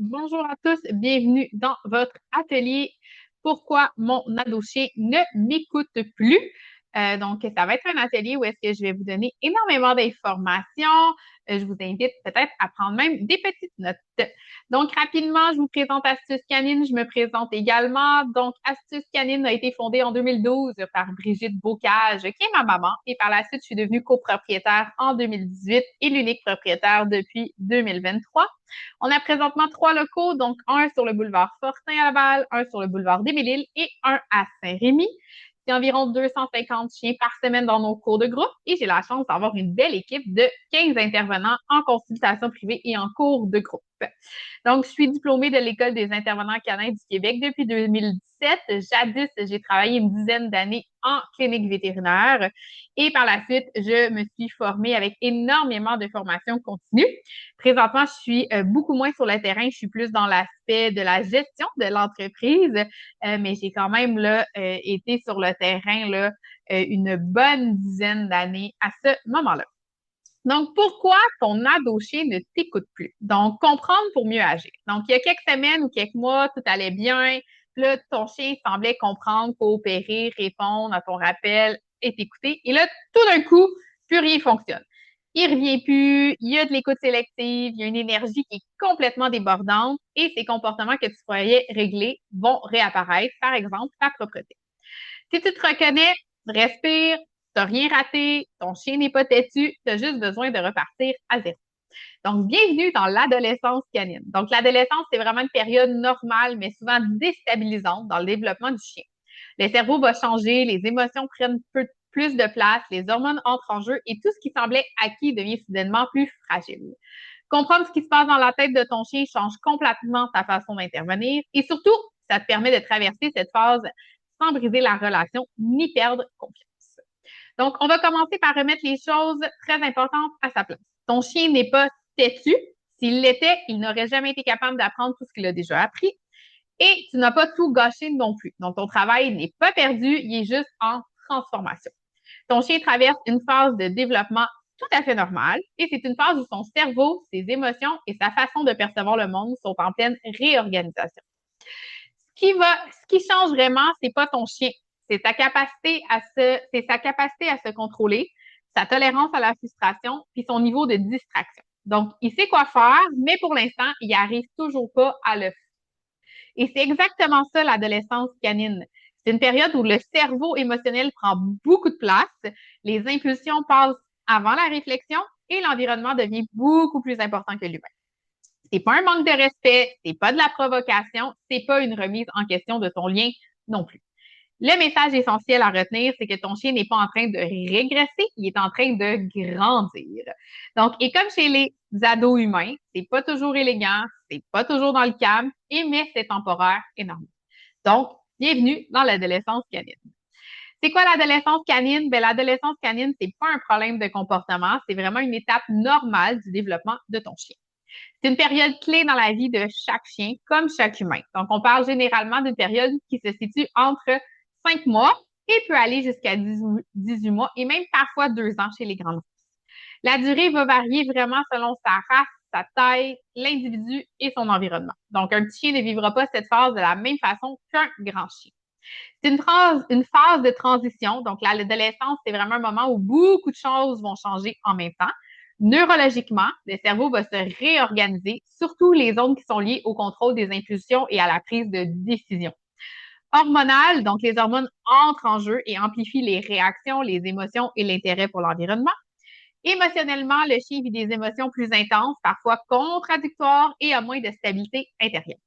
Bonjour à tous, bienvenue dans votre atelier. Pourquoi mon ado-chien ne m'écoute plus? Donc, ça va être un atelier où est-ce que je vais vous donner énormément d'informations. Je vous invite peut-être à prendre même des petites notes. Donc, rapidement, je vous présente Astuce Canine. Je me présente également. Donc, Astuce Canine a été fondée en 2012 par Brigitte Bocage, qui est ma maman. Et par la suite, je suis devenue copropriétaire en 2018 et l'unique propriétaire depuis 2023. On a présentement 3 locaux, donc un sur le boulevard Fortin à Laval, un sur le boulevard des Mille-Îles et un à Saint-Rémy. C'est environ 250 chiens par semaine dans nos cours de groupe et j'ai la chance d'avoir une belle équipe de 15 intervenants en consultation privée et en cours de groupe. Donc, je suis diplômée de l'École des intervenants canins du Québec depuis 2017. Jadis, j'ai travaillé une dizaine d'années en clinique vétérinaire et par la suite, je me suis formée avec énormément de formations continues. Présentement, je suis beaucoup moins sur le terrain, je suis plus dans l'aspect de la gestion de l'entreprise, mais j'ai quand même été sur le terrain une bonne dizaine d'années à ce moment-là. Donc, pourquoi ton ado-chien ne t'écoute plus? Donc, comprendre pour mieux agir. Donc, il y a quelques semaines ou quelques mois, tout allait bien. Puis là, ton chien semblait comprendre, coopérer, répondre à ton rappel et t'écouter. Et là, tout d'un coup, plus rien fonctionne. Il revient plus, il y a de l'écoute sélective, il y a une énergie qui est complètement débordante et ces comportements que tu croyais réglés vont réapparaître, par exemple, ta propreté. Si tu te reconnais, respire, t'as rien raté, ton chien n'est pas têtu, tu as juste besoin de repartir à zéro. Donc, bienvenue dans l'adolescence canine. Donc, l'adolescence, c'est vraiment une période normale, mais souvent déstabilisante dans le développement du chien. Le cerveau va changer, les émotions prennent plus de place, les hormones entrent en jeu et tout ce qui semblait acquis devient soudainement plus fragile. Comprendre ce qui se passe dans la tête de ton chien change complètement ta façon d'intervenir et surtout, ça te permet de traverser cette phase sans briser la relation ni perdre confiance. Donc, on va commencer par remettre les choses très importantes à sa place. Ton chien n'est pas têtu. S'il l'était, il n'aurait jamais été capable d'apprendre tout ce qu'il a déjà appris. Et tu n'as pas tout gâché non plus. Donc, ton travail n'est pas perdu, il est juste en transformation. Ton chien traverse une phase de développement tout à fait normale et c'est une phase où son cerveau, ses émotions et sa façon de percevoir le monde sont en pleine réorganisation. Ce qui change vraiment, c'est pas ton chien, c'est sa capacité à se contrôler, sa tolérance à la frustration, puis son niveau de distraction. Donc, il sait quoi faire, mais pour l'instant, il arrive toujours pas à le faire. Et c'est exactement ça, l'adolescence canine. C'est une période où le cerveau émotionnel prend beaucoup de place, les impulsions passent avant la réflexion et l'environnement devient beaucoup plus important que l'humain. C'est pas un manque de respect, c'est pas de la provocation, c'est pas une remise en question de ton lien non plus. Le message essentiel à retenir, c'est que ton chien n'est pas en train de régresser, il est en train de grandir. Donc, et comme chez les ados humains, c'est pas toujours élégant, c'est pas toujours dans le calme, mais c'est temporaire et normal. Donc, bienvenue dans l'adolescence canine. C'est quoi l'adolescence canine? Ben, l'adolescence canine, c'est pas un problème de comportement, c'est vraiment une étape normale du développement de ton chien. C'est une période clé dans la vie de chaque chien, comme chaque humain. Donc, on parle généralement d'une période qui se situe entre 5 mois et peut aller jusqu'à 18 mois et même parfois 2 ans chez les grandes races. La durée va varier vraiment selon sa race, sa taille, l'individu et son environnement. Donc, un petit chien ne vivra pas cette phase de la même façon qu'un grand chien. C'est une phase de transition. Donc, l'adolescence, c'est vraiment un moment où beaucoup de choses vont changer en même temps. Neurologiquement, le cerveau va se réorganiser, surtout les zones qui sont liées au contrôle des impulsions et à la prise de décision. Hormonal, donc les hormones entrent en jeu et amplifient les réactions, les émotions et l'intérêt pour l'environnement. Émotionnellement, le chien vit des émotions plus intenses, parfois contradictoires et a moins de stabilité intérieure.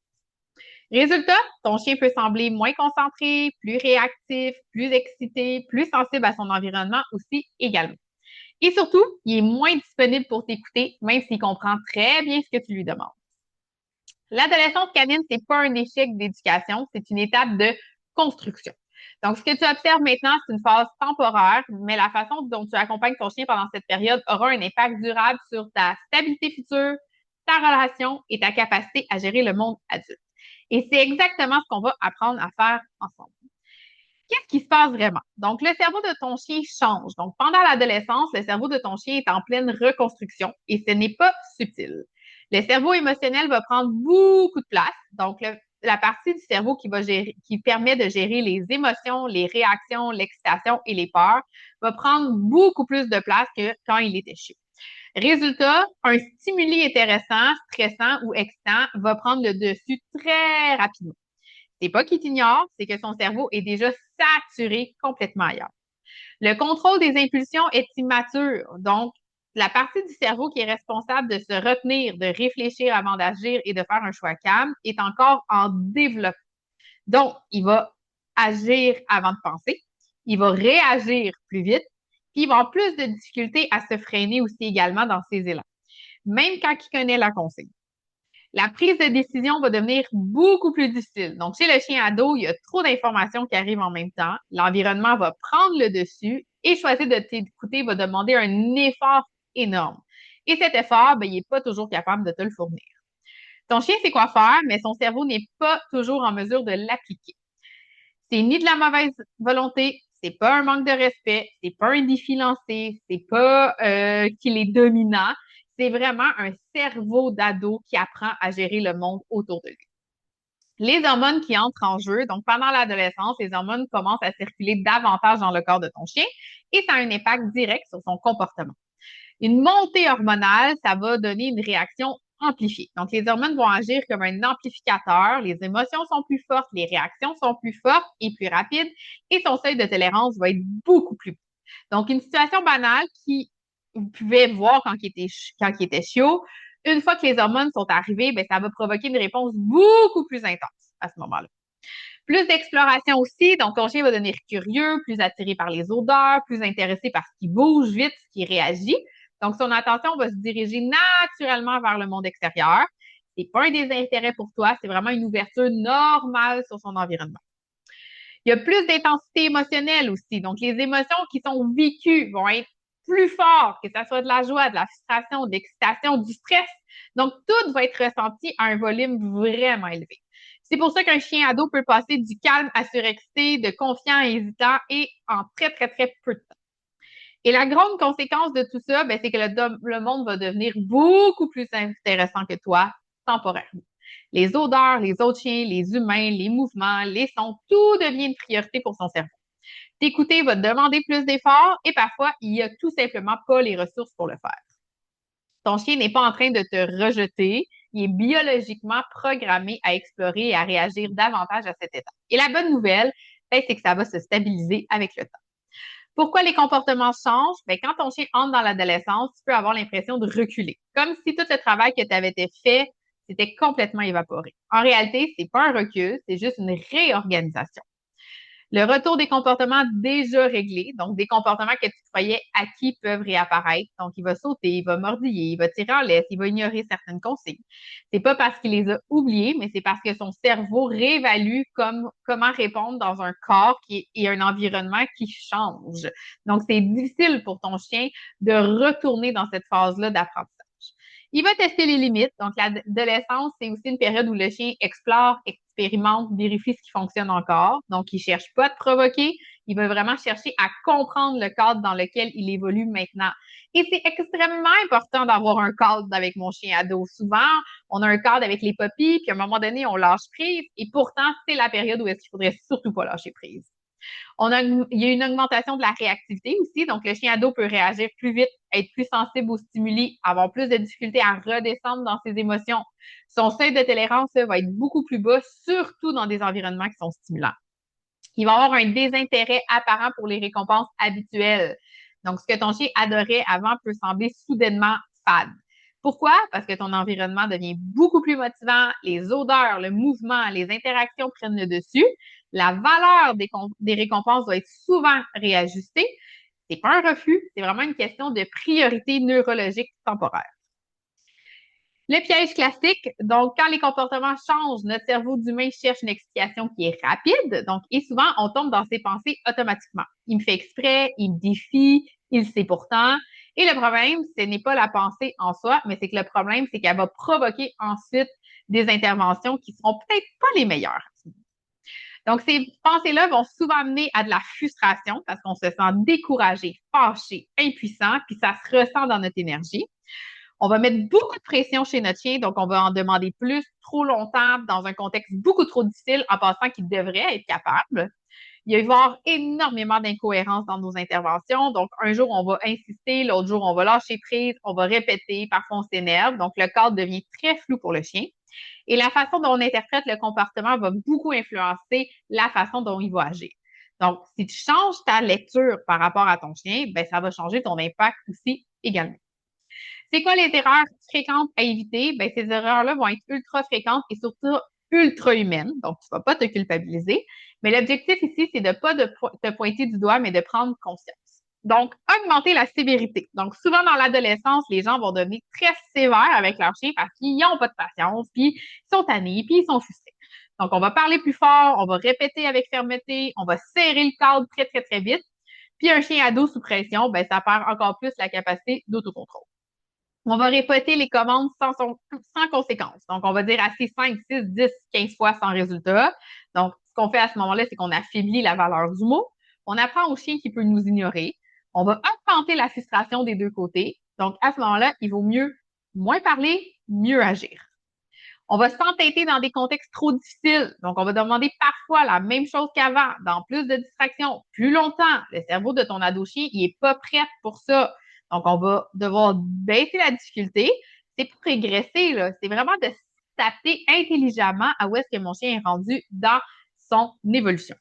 Résultat, ton chien peut sembler moins concentré, plus réactif, plus excité, plus sensible à son environnement aussi également. Et surtout, il est moins disponible pour t'écouter, même s'il comprend très bien ce que tu lui demandes. L'adolescence canine, c'est pas un échec d'éducation, c'est une étape de construction. Donc, ce que tu observes maintenant, c'est une phase temporaire, mais la façon dont tu accompagnes ton chien pendant cette période aura un impact durable sur ta stabilité future, ta relation et ta capacité à gérer le monde adulte. Et c'est exactement ce qu'on va apprendre à faire ensemble. Qu'est-ce qui se passe vraiment? Donc, le cerveau de ton chien change. Donc, pendant l'adolescence, le cerveau de ton chien est en pleine reconstruction et ce n'est pas subtil. Le cerveau émotionnel va prendre beaucoup de place. Donc, la partie du cerveau qui permet de gérer les émotions, les réactions, l'excitation et les peurs va prendre beaucoup plus de place que quand il est échu. Résultat, un stimuli intéressant, stressant ou excitant va prendre le dessus très rapidement. C'est pas qu'il t'ignore, c'est que son cerveau est déjà saturé complètement ailleurs. Le contrôle des impulsions est immature, donc la partie du cerveau qui est responsable de se retenir, de réfléchir avant d'agir et de faire un choix calme est encore en développement. Donc, il va agir avant de penser, il va réagir plus vite, puis il va avoir plus de difficultés à se freiner aussi également dans ses élans, même quand il connaît la consigne. La prise de décision va devenir beaucoup plus difficile. Donc, chez le chien ado, il y a trop d'informations qui arrivent en même temps. L'environnement va prendre le dessus et choisir de t'écouter va demander un effort énorme. Et cet effort, ben, il n'est pas toujours capable de te le fournir. Ton chien sait quoi faire, mais son cerveau n'est pas toujours en mesure de l'appliquer. C'est ni de la mauvaise volonté, c'est pas un manque de respect, c'est pas un défi lancé, c'est pas qu'il est dominant, c'est vraiment un cerveau d'ado qui apprend à gérer le monde autour de lui. Les hormones qui entrent en jeu, donc pendant l'adolescence, les hormones commencent à circuler davantage dans le corps de ton chien et ça a un impact direct sur son comportement. Une montée hormonale, ça va donner une réaction amplifiée. Donc, les hormones vont agir comme un amplificateur. Les émotions sont plus fortes, les réactions sont plus fortes et plus rapides et son seuil de tolérance va être beaucoup plus bas. Donc, une situation banale qui vous pouvez voir quand il était chiot, une fois que les hormones sont arrivées, ben, ça va provoquer une réponse beaucoup plus intense à ce moment-là. Plus d'exploration aussi, donc ton chien va devenir curieux, plus attiré par les odeurs, plus intéressé par ce qui bouge vite, ce qui réagit. Donc, son attention va se diriger naturellement vers le monde extérieur. C'est pas un désintérêt pour toi, c'est vraiment une ouverture normale sur son environnement. Il y a plus d'intensité émotionnelle aussi. Donc, les émotions qui sont vécues vont être plus fortes, que ce soit de la joie, de la frustration, de l'excitation, du stress. Donc, tout va être ressenti à un volume vraiment élevé. C'est pour ça qu'un chien ado peut passer du calme à surexcité, de confiant à hésitant et en très, très, très peu de temps. Et la grande conséquence de tout ça, ben, c'est que le monde va devenir beaucoup plus intéressant que toi, temporairement. Les odeurs, les autres chiens, les humains, les mouvements, les sons, tout devient une priorité pour son cerveau. T'écouter va te demander plus d'efforts et parfois, il n'y a tout simplement pas les ressources pour le faire. Ton chien n'est pas en train de te rejeter, il est biologiquement programmé à explorer et à réagir davantage à cet état. Et la bonne nouvelle, ben, c'est que ça va se stabiliser avec le temps. Pourquoi les comportements changent? Ben, quand ton chien entre dans l'adolescence, tu peux avoir l'impression de reculer, comme si tout le travail que tu avais été fait s'était complètement évaporé. En réalité, c'est pas un recul, c'est juste une réorganisation. Le retour des comportements déjà réglés, donc des comportements que tu croyais acquis peuvent réapparaître. Donc, il va sauter, il va mordiller, il va tirer en laisse, il va ignorer certaines consignes. C'est pas parce qu'il les a oubliés, mais c'est parce que son cerveau réévalue comment répondre dans un corps et un environnement qui change. Donc, c'est difficile pour ton chien de retourner dans cette phase-là d'apprentissage. Il va tester les limites. Donc, l'adolescence, c'est aussi une période où le chien explore, expérimente, vérifie ce qui fonctionne encore. Donc, il cherche pas à te provoquer. Il va vraiment chercher à comprendre le cadre dans lequel il évolue maintenant. Et c'est extrêmement important d'avoir un cadre avec mon chien ado. Souvent, on a un cadre avec les puppies, puis à un moment donné, on lâche prise. Et pourtant, c'est la période où est-ce qu'il faudrait surtout pas lâcher prise. Il y a une augmentation de la réactivité aussi. Donc, le chien ado peut réagir plus vite, être plus sensible aux stimuli, avoir plus de difficultés à redescendre dans ses émotions. Son seuil de tolérance va être beaucoup plus bas, surtout dans des environnements qui sont stimulants. Il va avoir un désintérêt apparent pour les récompenses habituelles. Donc, ce que ton chien adorait avant peut sembler soudainement fade. Pourquoi? Parce que ton environnement devient beaucoup plus motivant, les odeurs, le mouvement, les interactions prennent le dessus, la valeur des récompenses doit être souvent réajustée. C'est pas un refus, c'est vraiment une question de priorité neurologique temporaire. Le piège classique, donc quand les comportements changent, notre cerveau d'humain cherche une explication qui est rapide, donc et souvent on tombe dans ses pensées automatiquement. Il me fait exprès, il me défie, il sait pourtant. Et le problème, ce n'est pas la pensée en soi, mais c'est que le problème, c'est qu'elle va provoquer ensuite des interventions qui seront peut-être pas les meilleures. Donc, ces pensées-là vont souvent amener à de la frustration parce qu'on se sent découragé, fâché, impuissant, puis ça se ressent dans notre énergie. On va mettre beaucoup de pression chez notre chien, donc on va en demander plus trop longtemps dans un contexte beaucoup trop difficile en pensant qu'il devrait être capable. Il va y avoir énormément d'incohérences dans nos interventions. Donc, un jour, on va insister, l'autre jour, on va lâcher prise, on va répéter, parfois on s'énerve. Donc, le cadre devient très flou pour le chien. Et la façon dont on interprète le comportement va beaucoup influencer la façon dont il va agir. Donc, si tu changes ta lecture par rapport à ton chien, ben, ça va changer ton impact aussi également. C'est quoi les erreurs fréquentes à éviter? Ben, ces erreurs-là vont être ultra fréquentes et surtout ultra humaines. Donc, tu ne vas pas te culpabiliser. Mais l'objectif ici, c'est de ne pas te pointer du doigt, mais de prendre conscience. Donc, augmenter la sévérité. Donc, souvent dans l'adolescence, les gens vont devenir très sévères avec leur chien parce qu'ils n'ont pas de patience, puis ils sont tannés, puis ils sont frustrés. Donc, on va parler plus fort, on va répéter avec fermeté, on va serrer le cadre très, très, très vite. Puis un chien ado sous pression, ben, ça perd encore plus la capacité d'autocontrôle. On va répéter les commandes sans conséquence. Donc, on va dire assez 5, 6, 10, 15 fois sans résultat. Donc, ce qu'on fait à ce moment-là, c'est qu'on affaiblit la valeur du mot. On apprend au chien qui peut nous ignorer. On va augmenter la frustration des deux côtés. Donc, à ce moment-là, il vaut mieux moins parler, mieux agir. On va s'entêter dans des contextes trop difficiles. Donc, on va demander parfois la même chose qu'avant, dans plus de distractions, plus longtemps. Le cerveau de ton ado-chien, il est pas prêt pour ça. Donc, on va devoir baisser la difficulté. C'est pour régresser, là. C'est vraiment de s'adapter intelligemment à où est-ce que mon chien est rendu dans son évolution.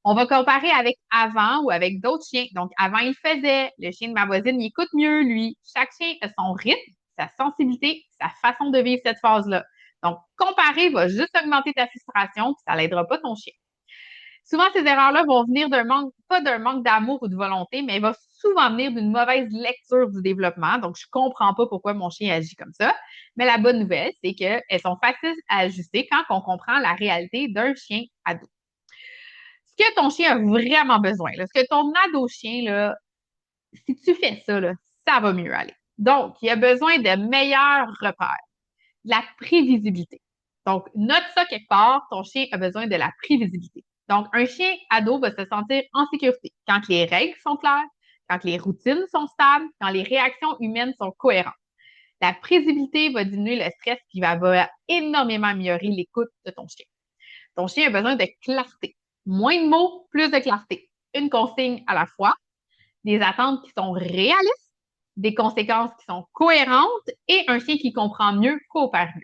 On va comparer avec avant ou avec d'autres chiens. Donc, avant, il faisait. Le chien de ma voisine, il écoute mieux, lui. Chaque chien a son rythme, sa sensibilité, sa façon de vivre cette phase-là. Donc, comparer va juste augmenter ta frustration, puis ça l'aidera pas ton chien. Souvent, ces erreurs-là vont venir d'un manque, pas d'un manque d'amour ou de volonté, mais elles vont souvent venir d'une mauvaise lecture du développement. Donc, je comprends pas pourquoi mon chien agit comme ça. Mais la bonne nouvelle, c'est qu'elles sont faciles à ajuster quand on comprend la réalité d'un chien ado. Ce que ton chien a vraiment besoin, là, ce que ton ado-chien, là, si tu fais ça, là, ça va mieux aller. Donc, il a besoin de meilleurs repères, de la prévisibilité. Donc, note ça quelque part, ton chien a besoin de la prévisibilité. Donc, un chien ado va se sentir en sécurité quand les règles sont claires, quand les routines sont stables, quand les réactions humaines sont cohérentes. La prévisibilité va diminuer le stress qui va énormément améliorer l'écoute de ton chien. Ton chien a besoin de clarté. Moins de mots, plus de clarté. Une consigne à la fois, des attentes qui sont réalistes, des conséquences qui sont cohérentes et un chien qui comprend mieux, coopère mieux.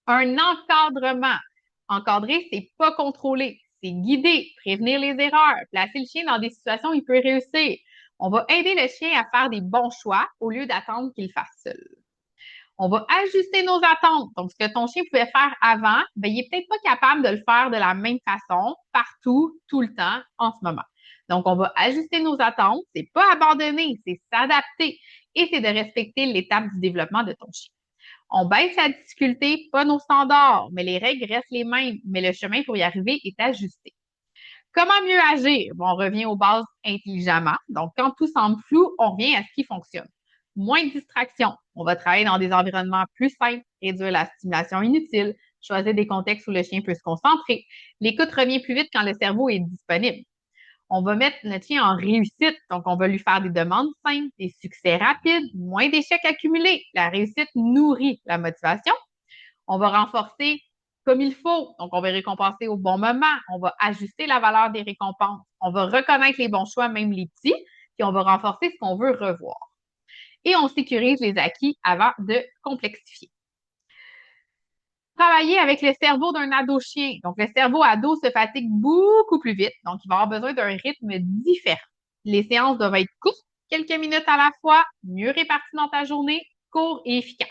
Un encadrement. Encadrer, c'est pas contrôler, c'est guider, prévenir les erreurs, placer le chien dans des situations où il peut réussir. On va aider le chien à faire des bons choix au lieu d'attendre qu'il fasse seul. On va ajuster nos attentes. Donc, ce que ton chien pouvait faire avant, ben, il est peut-être pas capable de le faire de la même façon partout, tout le temps, en ce moment. Donc, on va ajuster nos attentes. C'est pas abandonner, c'est s'adapter. Et c'est de respecter l'étape du développement de ton chien. On baisse la difficulté, pas nos standards, mais les règles restent les mêmes, mais le chemin pour y arriver est ajusté. Comment mieux agir? Bon, on revient aux bases intelligemment. Donc, quand tout semble flou, on revient à ce qui fonctionne. Moins de distractions. On va travailler dans des environnements plus simples, réduire la stimulation inutile, choisir des contextes où le chien peut se concentrer. L'écoute revient plus vite quand le cerveau est disponible. On va mettre notre chien en réussite. Donc, on va lui faire des demandes simples, des succès rapides, moins d'échecs accumulés. La réussite nourrit la motivation. On va renforcer comme il faut. Donc, on va récompenser au bon moment. On va ajuster la valeur des récompenses. On va reconnaître les bons choix, même les petits, puis on va renforcer ce qu'on veut revoir. Et on sécurise les acquis avant de complexifier. Travailler avec le cerveau d'un ado-chien. Donc, le cerveau ado se fatigue beaucoup plus vite. Donc, il va avoir besoin d'un rythme différent. Les séances doivent être courtes, quelques minutes à la fois, mieux réparties dans ta journée, courtes et efficaces.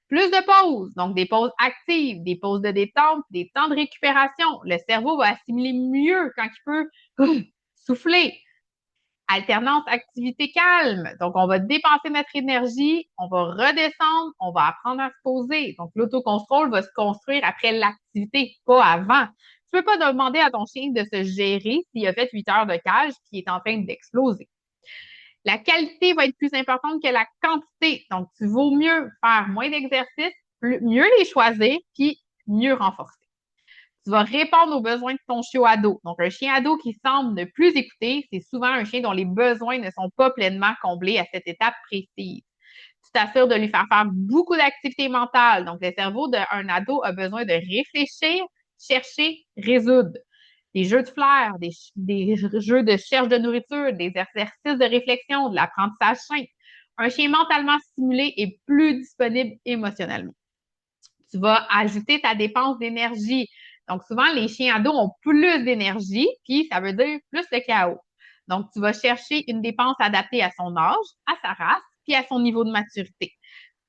Plus de pauses, donc des pauses actives, des pauses de détente, des temps de récupération. Le cerveau va assimiler mieux quand il peut souffler. Alternance activité calme. Donc, on va dépenser notre énergie, on va redescendre, on va apprendre à se poser. Donc, l'autocontrôle va se construire après l'activité, pas avant. Tu peux pas demander à ton chien de se gérer s'il a fait 8 heures de cage qui est en train d'exploser. La qualité va être plus importante que la quantité. Donc, tu vaut mieux faire moins d'exercices, mieux les choisir, puis mieux renforcer. Tu vas répondre aux besoins de ton chien ado. Donc, un chien ado qui semble ne plus écouter, c'est souvent un chien dont les besoins ne sont pas pleinement comblés à cette étape précise. Tu t'assures de lui faire beaucoup d'activités mentales. Donc, le cerveau d'un ado a besoin de réfléchir, chercher, résoudre. Des jeux de flair, des jeux de recherche de nourriture, des exercices de réflexion, de l'apprentissage simple. Un chien mentalement stimulé est plus disponible émotionnellement. Tu vas ajouter ta dépense d'énergie. Donc, souvent, les chiens ados ont plus d'énergie, puis ça veut dire plus de chaos. Donc, tu vas chercher une dépense adaptée à son âge, à sa race, puis à son niveau de maturité.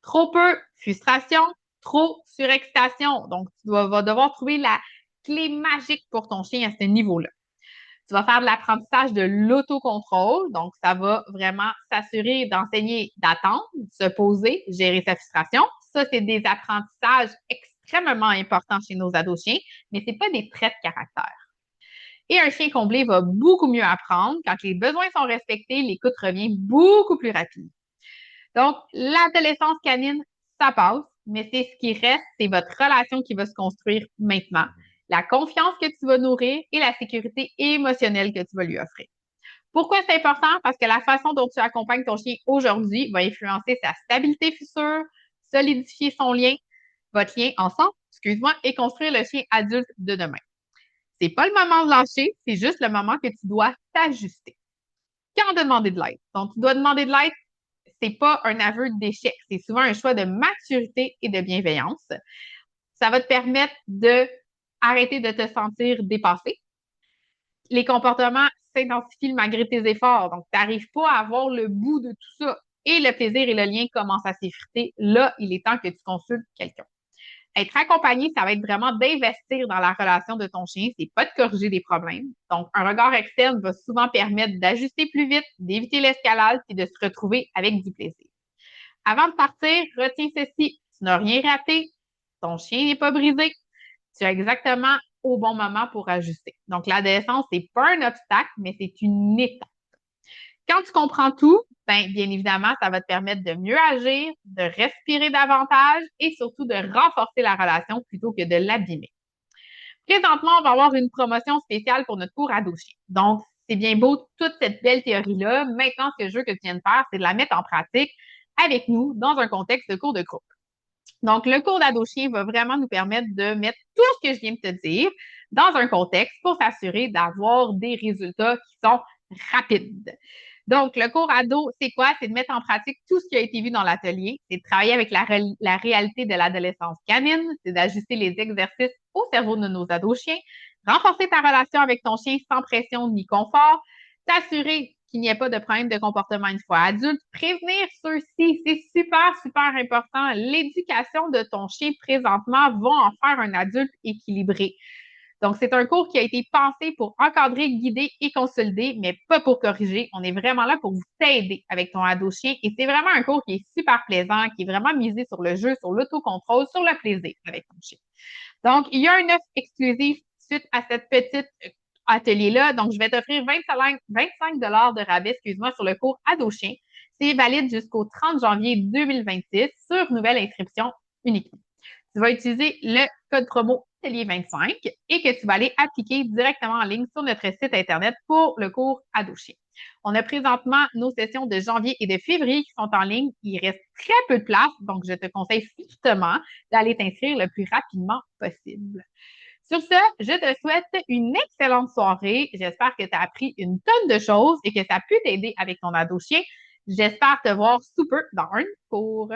Trop peu, frustration, trop surexcitation. Donc, vas devoir trouver la clé magique pour ton chien à ce niveau-là. Tu vas faire de l'apprentissage de l'autocontrôle. Donc, ça va vraiment s'assurer d'enseigner, d'attendre, de se poser, gérer sa frustration. Ça, c'est des apprentissages extrêmement importants chez nos ados chiens, mais c'est pas des traits de caractère. Et un chien comblé va beaucoup mieux apprendre. Quand les besoins sont respectés, l'écoute revient beaucoup plus rapide. Donc, l'adolescence canine, ça passe, mais c'est ce qui reste, c'est votre relation qui va se construire maintenant, la confiance que tu vas nourrir et la sécurité émotionnelle que tu vas lui offrir. Pourquoi c'est important? Parce que la façon dont tu accompagnes ton chien aujourd'hui va influencer sa stabilité future, solidifier son lien, votre lien ensemble, excuse-moi, et construire le chien adulte de demain. C'est pas le moment de lâcher, c'est juste le moment que tu dois t'ajuster. Quand demander de l'aide? Donc, tu dois demander de l'aide, c'est pas un aveu d'échec, c'est souvent un choix de maturité et de bienveillance. Ça va te permettre de arrêter de te sentir dépassé. Les comportements s'intensifient malgré tes efforts, donc tu n'arrives pas à avoir le bout de tout ça. Et le plaisir et le lien commencent à s'effriter. Là, il est temps que tu consultes quelqu'un. Être accompagné, ça va être vraiment d'investir dans la relation de ton chien. C'est pas de corriger des problèmes. Donc, un regard externe va souvent permettre d'ajuster plus vite, d'éviter l'escalade et de se retrouver avec du plaisir. Avant de partir, retiens ceci. Tu n'as rien raté. Ton chien n'est pas brisé. Tu as exactement au bon moment pour ajuster. Donc, l'adolescence, c'est pas un obstacle, mais c'est une étape. Quand tu comprends tout, ben, bien évidemment, ça va te permettre de mieux agir, de respirer davantage et surtout de renforcer la relation plutôt que de l'abîmer. Présentement, on va avoir une promotion spéciale pour notre cours ado chien. Donc, c'est bien beau toute cette belle théorie-là. Maintenant, ce que je veux que tu viennes faire, c'est de la mettre en pratique avec nous dans un contexte de cours de groupe. Donc, le cours d'ado chien va vraiment nous permettre de mettre tout ce que je viens de te dire dans un contexte pour s'assurer d'avoir des résultats qui sont rapides. Donc, le cours ado, c'est quoi? C'est de mettre en pratique tout ce qui a été vu dans l'atelier. C'est de travailler avec la réalité de l'adolescence canine. C'est d'ajuster les exercices au cerveau de nos ados chiens. Renforcer ta relation avec ton chien sans pression ni confort. T'assurer qu'il n'y ait pas de problème de comportement une fois adulte. Prévenir ceux-ci, c'est super, super important. L'éducation de ton chien présentement va en faire un adulte équilibré. Donc, c'est un cours qui a été pensé pour encadrer, guider et consolider, mais pas pour corriger. On est vraiment là pour vous aider avec ton ado chien et c'est vraiment un cours qui est super plaisant, qui est vraiment misé sur le jeu, sur l'autocontrôle, sur le plaisir avec ton chien. Donc, il y a une offre exclusive suite à cette petite atelier-là. Donc, je vais t'offrir 25 de rabais, excuse-moi, sur le cours ado chien. C'est valide jusqu'au 30 janvier 2026 sur nouvelle inscription uniquement. Tu vas utiliser le code promo Atelier25 et que tu vas aller appliquer directement en ligne sur notre site Internet pour le cours ado chien. On a présentement nos sessions de janvier et de février qui sont en ligne. Il reste très peu de place, donc je te conseille fortement d'aller t'inscrire le plus rapidement possible. Sur ce, je te souhaite une excellente soirée. J'espère que tu as appris une tonne de choses et que ça a pu t'aider avec ton ado chien. J'espère te voir sous peu dans un cours.